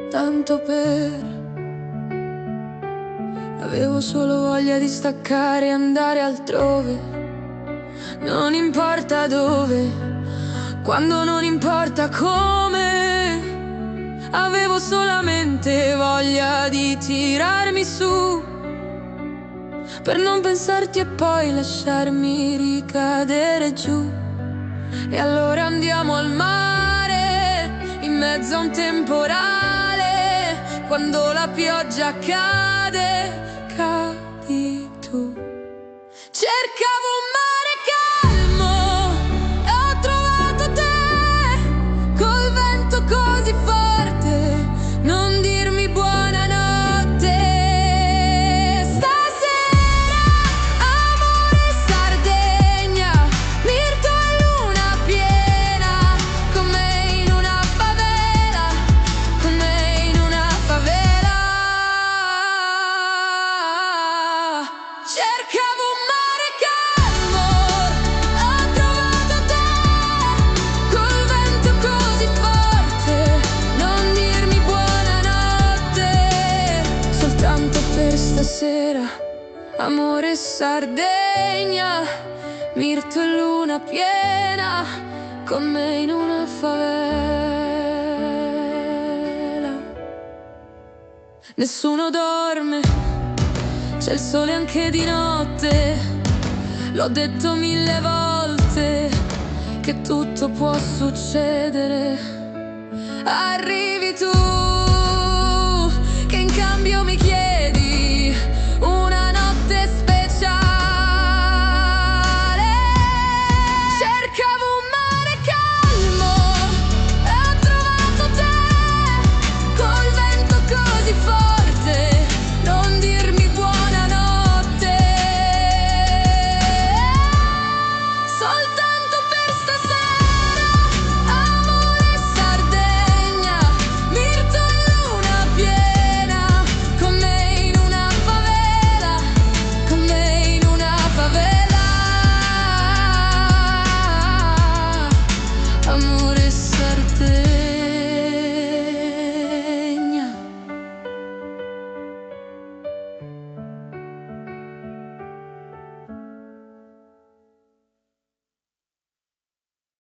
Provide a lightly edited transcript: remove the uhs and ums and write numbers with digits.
tanto per... Avevo solo voglia di staccare e andare altrove. Non importa dove, quando non importa come. Avevo solamente voglia di tirarmi su, per non pensarti e poi lasciarmi ricadere giù. E allora andiamo al mare, in mezzo a un temporale. Quando la pioggia cade, cadi tu. Cercavo un mare calmo e ho trovato te, col vento così forte, non dirmi buonanotte. Stasera amore Sardegna, Mirto e luna piena, con me in una favela, con me in una favela. Cercavo un mare calmo, ho trovato te, col vento così forte, non dirmi buonanotte. Soltanto per stasera, amore Sardegna, Mirto e luna piena, con me in una favela. Nessuno dorme, c'è il sole anche di notte. L'ho detto 1000 volte che tutto può succedere. Arrivi tu.